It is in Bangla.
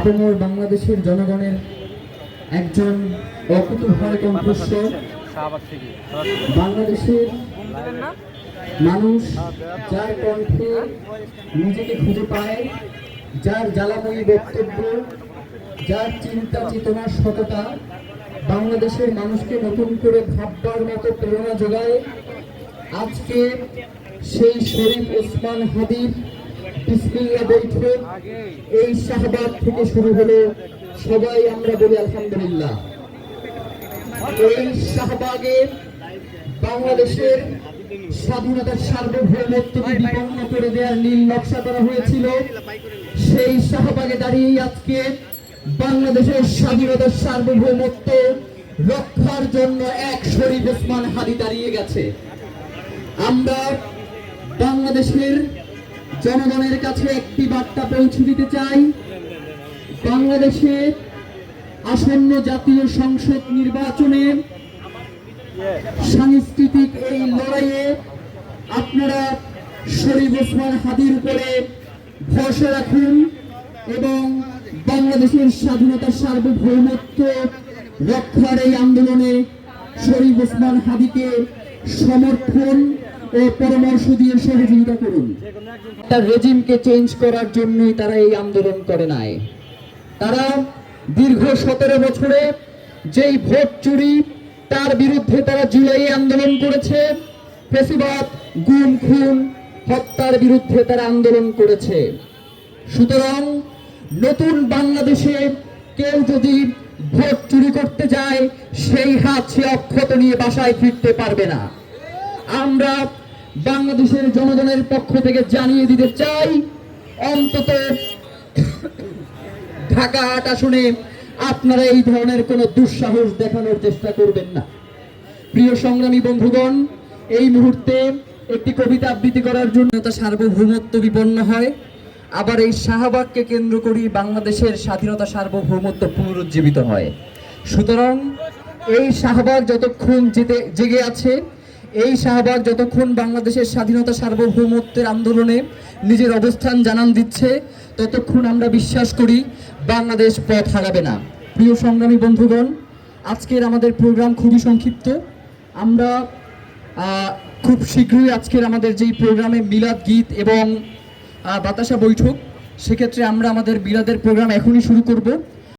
আপামর বাংলাদেশের জনগণের একজন অকুতোভয় কণ্ঠস্বর। বাংলাদেশের মানুষ যার কণ্ঠে নিজেকে খুঁজে পায়, যার জ্বালাময়ী বক্তব্য, যার চিন্তা চেতনার সততা বাংলাদেশের মানুষকে নতুন করে ভাববার মতো প্রেরণা যোগায়। আজকে সেই শরীফ ওসমান হাদির বিসমিল্লাহ বৈঠক এই শাহবাগ থেকে শুরু হলো। সবাই আমরা বলি আলহামদুলিল্লাহ। এই শাহবাগে বাংলাদেশের স্বাধীনতার সার্বভৌমত্বকে বিপন্ন করে দেওয়ার নীল নকশা করা হয়েছিল। সেই শাহবাগে দাঁড়িয়ে আজকে বাংলাদেশের স্বাধীনতার সার্বভৌমত্ব রক্ষার জন্য এক শরীফ ওসমান হাদি দাঁড়িয়ে গেছে। আমরা বাংলাদেশের জনগণের কাছে একটি বার্তা পৌঁছে দিতে চাই। বাংলাদেশের আসন্ন জাতীয় সংসদ নির্বাচনে সাংস্কৃতিক এই লড়াইয়ে আপনারা শরীফ ওসমান হাদির উপরে ভরসা রাখুন এবং বাংলাদেশের স্বাধীনতার সার্বভৌমত্ব রক্ষার এই আন্দোলনে শরীফ ওসমান হাদিকে সমর্থন ও পরামর্শ দিয়ে সহযোগিতা করুন। তার রেজিমকে চেঞ্জ করার জন্যই তারা এই আন্দোলন করে নাই। তারা দীর্ঘ 17 বছরে যেই ভোট চুরি তার বিরুদ্ধে তারা জুলাই আন্দোলন করেছে, ফ্যাসিবাদ, গুম খুন, হত্যার বিরুদ্ধে তারা আন্দোলন করেছে। সুতরাং নতুন বাংলাদেশে কেউ যদি ভোট চুরি করতে যায়, সেই হাত সে অক্ষত নিয়ে বাসায় ফিরতে পারবে না। আমরা বাংলাদেশের জনগণের পক্ষ থেকে জানিয়ে দিতে চাই, অন্তত ঢাকা ৮ আসনে আপনারা এই ধরনের কোনো দুঃসাহস দেখানোর চেষ্টা করবেন না। প্রিয় সংগ্রামী বন্ধুগণ, এই মুহূর্তে একটি কবিতা আবৃত্তি করার জন্য তার সার্বভৌমত্ব বিপন্ন হয়। আবার এই শাহবাগকে কেন্দ্র করেই বাংলাদেশের স্বাধীনতা সার্বভৌমত্ব পুনরুজ্জীবিত হয়। সুতরাং এই শাহবাগ যতক্ষণ জেগে আছে, এই শাহবাগ যতক্ষণ বাংলাদেশের স্বাধীনতা সার্বভৌমত্বের আন্দোলনে নিজের অবস্থান জানান দিচ্ছে, ততক্ষণ আমরা বিশ্বাস করি বাংলাদেশ পথ হারাবে না। প্রিয় সংগ্রামী বন্ধুগণ, আজকের আমাদের প্রোগ্রাম খুবই সংক্ষিপ্ত। আমরা খুব শীঘ্রই আজকের আমাদের যেই প্রোগ্রামে মিলাদ গীত এবং বাতাসা বৈঠক, সেক্ষেত্রে আমরা আমাদের মিলাদের প্রোগ্রাম এখনই শুরু করব।